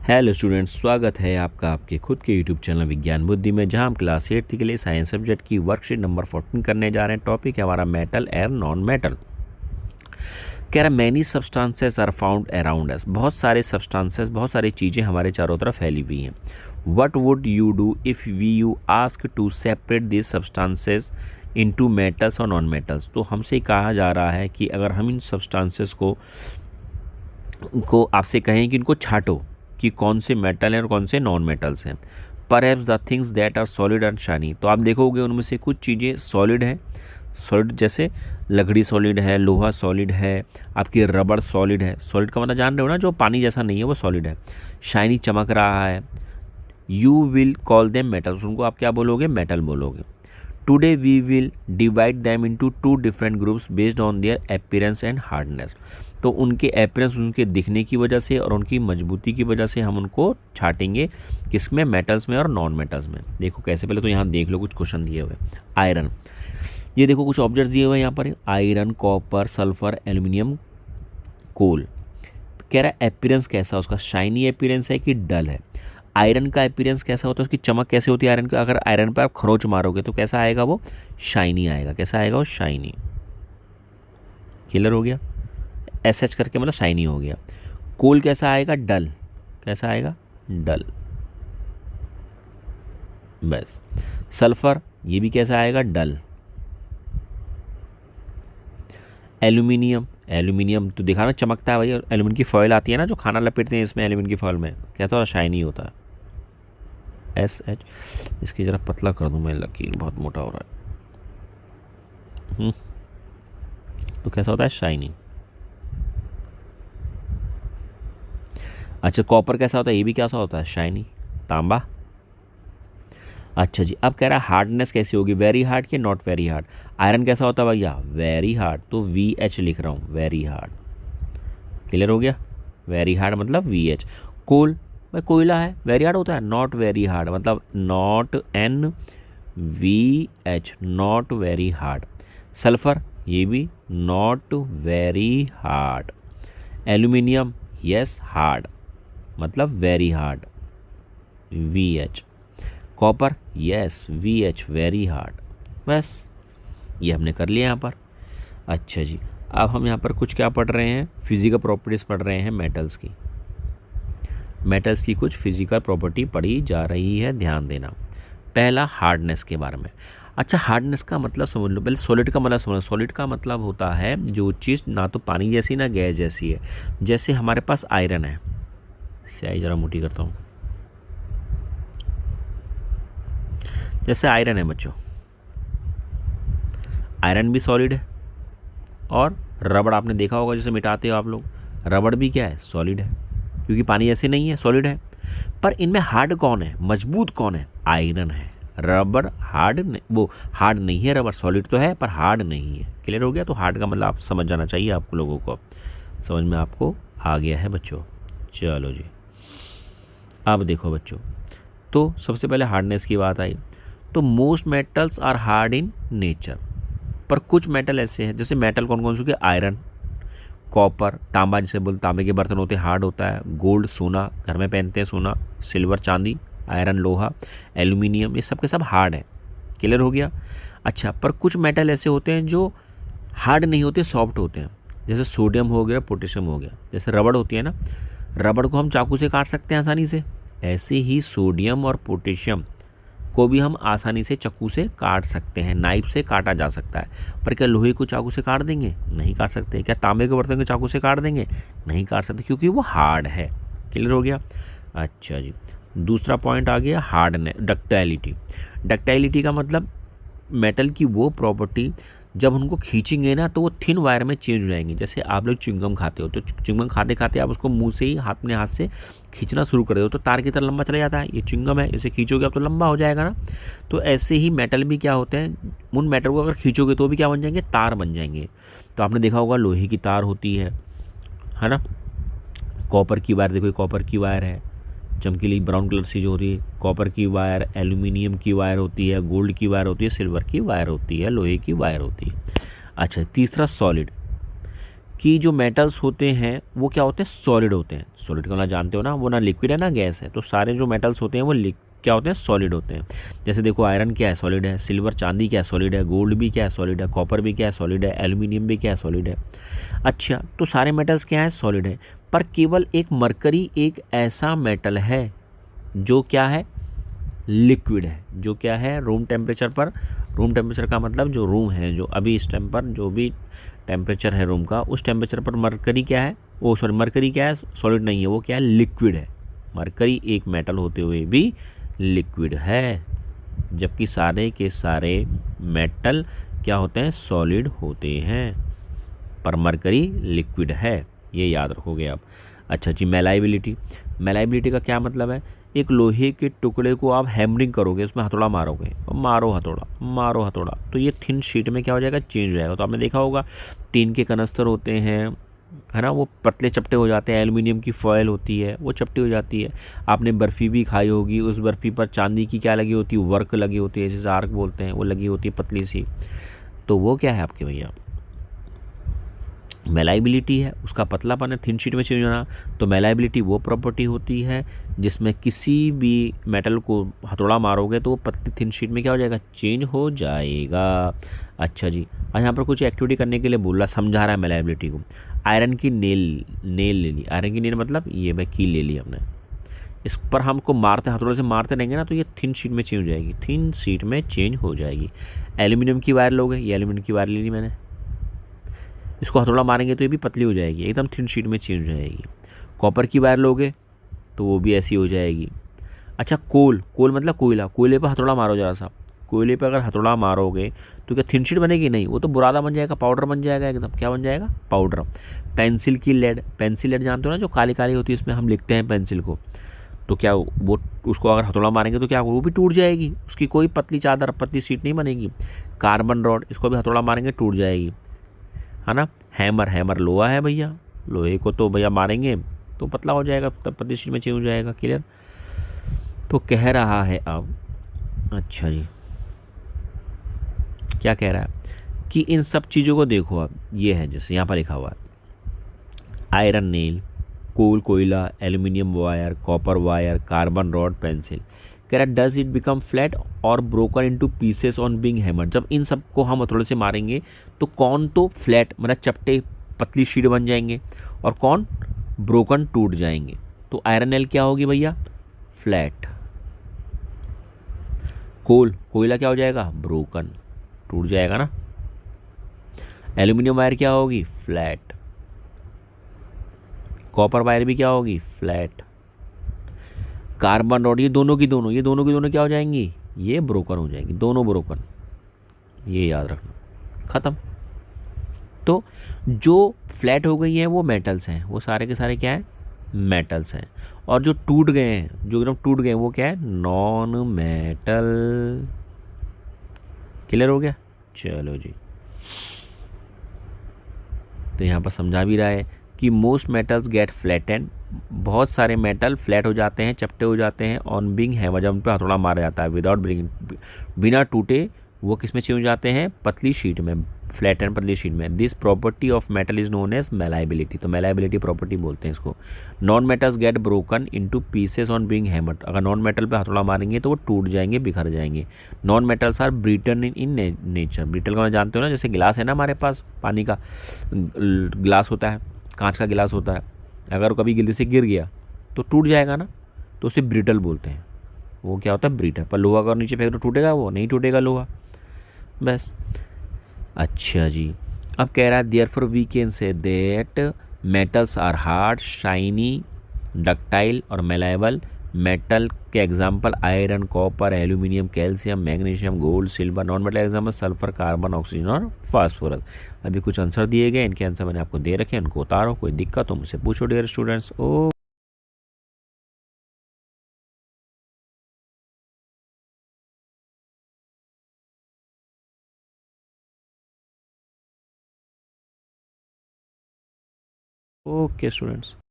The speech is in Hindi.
हेलो स्टूडेंट्स, स्वागत है आपका आपके खुद के यूट्यूब चैनल विज्ञान बुद्धि में, जहां हम क्लास 8 के लिए साइंस सब्जेक्ट की वर्कशीट नंबर 14 करने जा रहे हैं। टॉपिक है हमारा मेटल एयर नॉन मेटल। कह रहा many substances are found around us. बहुत सारे सब्सटेंसेस, बहुत सारी चीज़ें हमारे चारों तरफ फैली हुई हैं। What would you do if we you ask to separate this substances into metals और नॉन मेटल्स। तो हमसे कहा जा रहा है कि अगर हम इन सब्सटेंसेस को आपसे कहें कि इनको छाटो कि कौन से मेटल हैं और कौन से नॉन मेटल्स हैं। Perhaps the things that are solid and shiny. तो आप देखोगे उनमें से कुछ चीज़ें सॉलिड हैं, सॉलिड जैसे लकड़ी सॉलिड है, लोहा सॉलिड है, आपकी रबड़ सॉलिड है। सॉलिड का मतलब जान रहे हो ना, जो पानी जैसा नहीं है वो सॉलिड है। शाइनी चमक रहा है। You will call them metals. उनको आप क्या बोलोगे? मेटल बोलोगे। Today we will divide them into 2 different groups based on their appearance and hardness. तो उनके अपीयरेंस, उनके दिखने की वजह से और उनकी मजबूती की वजह से हम उनको छाटेंगे। किसमें? मेटल्स में और नॉन मेटल्स में। देखो कैसे, पहले तो यहाँ देख लो कुछ क्वेश्चन दिए हुए। आयरन, ये देखो कुछ ऑब्जेक्ट्स दिए हुए हैं यहाँ पर। आयरन, कॉपर, सल्फर, एल्यूमिनियम, कोल। कह रहा है अपीयरेंस कैसा उसका, शाइनी अपीयरेंस है कि डल है। आयरन का अपीयरेंस कैसा होता है, उसकी चमक कैसे होती है आयरन का? अगर आयरन पर आप खरोंच मारोगे तो कैसा आएगा वो? शाइनी आएगा। कैसा आएगा वो? शाइनी। क्लियर हो गया? एसएच करके मतलब शाइनी हो गया। कोल कैसा आएगा? डल। कैसा आएगा? डल। बस। सल्फर, ये भी कैसा आएगा? डल। एल्यूमिनियम, एल्यूमिनियम तो देखा ना चमकता है भाई। एल्यूमिनियम की फॉयल आती है ना, जो खाना लपेटते हैं इसमें, एल्यूमिनियम की फॉयल में, कैसा होता है? शाइनी होता है। एस एच, इसकी ज़रा पतला कर दूं मैं, लकीर बहुत मोटा हो रहा है। तो कैसा होता है? शाइनी। अच्छा, कॉपर कैसा होता है? ये भी कैसा होता है? शाइनी। तांबा। अच्छा जी, अब कह रहा है हार्डनेस कैसी होगी, वेरी हार्ड कि नॉट वेरी हार्ड। आयरन कैसा होता है भैया? वेरी हार्ड, तो वी एच लिख रहा हूँ, वेरी हार्ड। क्लियर हो गया? वेरी हार्ड मतलब वी एच। कोल, भाई कोयला है, वेरी हार्ड होता है? नॉट वेरी हार्ड मतलब not N V H, not very hard. Sulphur, ये भी not very hard. Aluminium, yes hard मतलब very hard, V H. Copper, yes V H, very hard. बस ये हमने कर लिया यहाँ पर। अच्छा जी, अब हम यहाँ पर कुछ क्या पढ़ रहे हैं? फिजिकल प्रॉपर्टीज़ पढ़ रहे हैं मेटल्स की। मेटल्स की कुछ फिजिकल प्रॉपर्टी पढ़ी जा रही है, ध्यान देना। पहला हार्डनेस के बारे में। अच्छा, हार्डनेस का मतलब समझ लो, पहले सॉलिड का मतलब समझ लो। सॉलिड का मतलब होता है जो चीज़ ना तो पानी जैसी ना गैस जैसी है। जैसे हमारे पास आयरन है, स्याही ज़रा मोटी करता हूँ। जैसे आयरन है बच्चों, आयरन भी सॉलिड है। और रबड़ आपने देखा होगा, जैसे मिटाते हो आप लोग, रबड़ भी क्या है? सॉलिड है, क्योंकि पानी ऐसे नहीं है, सॉलिड है। पर इनमें हार्ड कौन है, मजबूत कौन है? आयरन है। रबड़ हार्ड वो हार्ड नहीं है, रबड़ सॉलिड तो है पर हार्ड नहीं है। क्लियर हो गया? तो हार्ड का मतलब आप समझ जाना चाहिए आपको, लोगों को समझ में आपको आ गया है बच्चों। चलो जी, अब देखो बच्चों, तो सबसे पहले हार्डनेस की बात आई। तो most metals are hard in nature, पर कुछ मेटल ऐसे हैं, जैसे मेटल कौन कौन से होंगे? आयरन, कॉपर, तांबा, जिसे बोलते तांबे के बर्तन होते हैं, हार्ड होता है। गोल्ड, सोना, घर में पहनते हैं सोना। सिल्वर, चांदी। आयरन, लोहा। एल्यूमिनियम, ये सब के सब हार्ड है। क्लियर हो गया? अच्छा, पर कुछ मेटल ऐसे होते हैं जो हार्ड नहीं होते, सॉफ्ट होते हैं। जैसे सोडियम हो गया, पोटेशियम हो गया। जैसे रबड़ होती है ना, रबड़ को हम चाकू से काट सकते हैं आसानी से, ऐसे ही सोडियम और पोटेशियम को भी हम आसानी से चाकू से काट सकते हैं, नाइफ से काटा जा सकता है। पर क्या लोहे को चाकू से काट देंगे? नहीं काट सकते। क्या तांबे के बर्तन को चाकू से काट देंगे? नहीं काट सकते, क्योंकि वो हार्ड है। क्लियर हो गया? अच्छा जी, दूसरा पॉइंट आ गया हार्डनेस, डक्टाइलिटी। डक्टाइलिटी का मतलब मेटल की वो प्रॉपर्टी, जब उनको खींचेंगे ना तो वो थिन वायर में चेंज हो जाएंगे। जैसे आप लोग च्युइंगम खाते हो, तो च्युइंगम खाते खाते आप उसको मुंह से ही अपने हाथ से खींचना शुरू कर दो तो तार की तरह लंबा चला जाता है। ये च्युइंगम है, इसे खींचोगे अब तो लंबा हो जाएगा ना। तो ऐसे ही मेटल भी क्या होते हैं, उन मेटल को अगर खींचोगे तो भी क्या बन जाएंगे? तार बन जाएंगे। तो आपने देखा होगा लोहे की तार होती है ना। कॉपर की वायर, देखो ये कॉपर की वायर है, चमकीली ब्राउन कलर से जो होती है कॉपर की वायर। एल्यूमिनियम की वायर होती है, गोल्ड की वायर होती है, सिल्वर की वायर होती है, लोहे की वायर होती है। अच्छा, तीसरा सॉलिड। कि जो मेटल्स होते हैं वो क्या होते हैं, सॉलिड होते हैं। सॉलिड को ना जानते हो ना, वो ना लिक्विड है ना गैस है। तो सारे जो मेटल्स होते हैं वो क्या होते हैं, सॉलिड होते हैं। जैसे देखो आयरन क्या है, सॉलिड है। सिल्वर चांदी क्या है, सॉलिड है। गोल्ड भी क्या है, सॉलिड है। कॉपर भी क्या है, सॉलिड है। एल्यूमिनियम भी क्या है, सॉलिड है। अच्छा, तो सारे मेटल्स क्या है, सॉलिड है। पर केवल एक मरकरी एक ऐसा मेटल है जो क्या है, लिक्विड है। जो क्या है, रूम टेम्परेचर पर, रूम टेम्परेचर का मतलब जो रूम है, जो अभी इस टाइम पर जो भी टेम्परेचर है रूम का, उस टेम्परेचर पर मरकरी क्या है, वो सॉरी मरकरी क्या है, सॉलिड नहीं है, वो क्या है, लिक्विड है। मरकरी एक मेटल होते हुए भी लिक्विड है, जबकि सारे के सारे मेटल क्या होते हैं, सॉलिड होते हैं। पर मरकरी लिक्विड है, ये याद रखोगे आप। अच्छा जी, मेलाइबिलिटी। मेलाइबिलिटी का क्या मतलब है, एक लोहे के टुकड़े को आप हैमरिंग करोगे, उसमें हथौड़ा मारोगे, मारो हथौड़ा, मारो हथौड़ा, तो ये थिन शीट में क्या हो जाएगा, चेंज हो जाएगा। तो आपने देखा होगा टीन के कनस्तर होते हैं, है ना, वो पतले चपटे हो जाते हैं। एल्युमिनियम की फॉयल होती है, वो चपटी हो जाती है। आपने बर्फ़ी भी खाई होगी, उस बर्फ़ी पर चांदी की क्या लगी होती है, वर्क लगी होती है, जैसे आर्क बोलते हैं, वो लगी होती है पतली सी। तो वो क्या है आपके भैया, मेलाइबिलिटी है। उसका पतलापन है, थिन शीट में चेंज होना। तो मेलाइबिलिटी वो प्रॉपर्टी होती है जिसमें किसी भी मेटल को हथौड़ा मारोगे तो वो पतली थिन शीट में क्या हो जाएगा, चेंज हो जाएगा। अच्छा जी, आज यहाँ पर कुछ एक्टिविटी करने के लिए बोल रहा, समझा रहा है मेलाइबिलिटी को। आयरन की नेल ले ली। आयरन की नेल मतलब ये भाई कील ले ली हमने, इस पर हमको मारते, हथौड़े से मारते रहेंगे ना, तो ये थिन शीट में चेंज हो जाएगी, थिन शीट में चेंज हो जाएगी। एल्यूमिनियम की वायर लोगे, ये एल्यूमिनियम की वायर ले ली मैंने, इसको हथौड़ा मारेंगे तो ये भी पतली हो जाएगी, एकदम थिन शीट में चेंज हो जाएगी। कॉपर की वायर लोगे तो वो भी ऐसी हो जाएगी। अच्छा, कोल, कोल मतलब कोयला, कोयले पर हथौड़ा मारो जरा सा, कोयले पर अगर हथौड़ा मारोगे तो क्या थिन शीट बनेगी, नहीं, वो तो बुरादा बन जाएगा, पाउडर बन जाएगा एकदम। क्या बन जाएगा, पाउडर। पेंसिल की लेड, पेंसिल लेड जानते हो ना, जो काली काली होती है, इसमें हम लिखते हैं पेंसिल को, तो क्या वो, उसको अगर हथौड़ा मारेंगे तो क्या वो भी टूट जाएगी, उसकी कोई पतली चादर, पतली शीट नहीं बनेगी। कार्बन रॉड, इसको भी हथौड़ा मारेंगे टूट जाएगी, है ना। हैमर, हैमर लोहा है भैया, लोहे को तो भैया मारेंगे तो पतला हो जाएगा, तब पतली शीट में चेंज हो जाएगा। क्लियर। तो कह रहा है अब, अच्छा जी, क्या कह रहा है कि इन सब चीज़ों को देखो आप, ये है जैसे यहाँ पर लिखा हुआ है, आयरन नेल, कोल कोयला, aluminium wire, copper wire, carbon rod, pencil. कह रहा डज इट बिकम फ्लैट और broken into pieces on being hammer. जब इन सबको हम हथौड़े से मारेंगे तो कौन तो फ्लैट मतलब चपटे पतली शीट बन जाएंगे, और कौन ब्रोकन टूट जाएंगे। तो आयरन नेल क्या होगी भैया, फ्लैट। कोयला क्या हो जाएगा, ब्रोकन, टूट जाएगा ना। एल्यूमिनियम वायर क्या होगी, फ्लैट। कॉपर वायर भी क्या होगी, फ्लैट। कार्बन रॉड, ये दोनों की दोनों, ये दोनों की दोनों क्या हो जाएंगी, ये ब्रोकन हो जाएंगी, दोनों ब्रोकन। ये याद रखना, ख़त्म। तो जो फ्लैट हो गई हैं वो मेटल्स हैं, वो सारे के सारे क्या हैं, मेटल्स हैं। और जो टूट गए हैं, जो एकदम टूट गए हैं, वो क्या है, नॉन मेटल। क्लियर हो गया, चलो जी। तो यहाँ पर समझा भी रहा है कि मोस्ट मेटल्स गेट फ्लैटेंड, बहुत सारे मेटल फ्लैट हो जाते हैं, चपटे हो जाते हैं, ऑन बिंग हैमर, जब उन पर हथौड़ा मारा जाता है, विदाउट ब्रिंग, बिना टूटे वो किस में चेंज हो जाते हैं, पतली शीट में, फ्लैट एंड पतली शीट में। This property of metal is known as malleability, तो मेलाइबिलिटी प्रॉपर्टी बोलते हैं इसको। Non metals get broken into pieces on being hammered, अगर नॉन मेटल पे हथौड़ा मारेंगे तो वो टूट जाएंगे, बिखर जाएंगे। Non metals are brittle in nature, brittle को जानते हो ना, जैसे गिलास है ना हमारे पास, पानी का गिलास होता है, कांच का गिलास होता है, अगर कभी गिल्ली से गिर गया तो टूट जाएगा ना, तो उसे ब्रिटल बोलते हैं। वो क्या होता है, ब्रिटल। पर लोहा का नीचे फेंक तो टूटेगा, वो नहीं टूटेगा लोहा, बस। अच्छा जी, अब कह रहा है therefore we can say that metals are hard, shiny, ductile और मेलाइबल। मेटल के example iron, copper, aluminium, calcium, magnesium, gold, silver. Non metal example sulphur, carbon, oxygen और फास्फोरस। अभी कुछ आंसर दिए गए, इनके आंसर मैंने आपको दे रखे हैं, उनको उतारो, कोई दिक्कत हो मुझसे पूछो डियर स्टूडेंट्स। ओ ओके स्टूडेंट्स।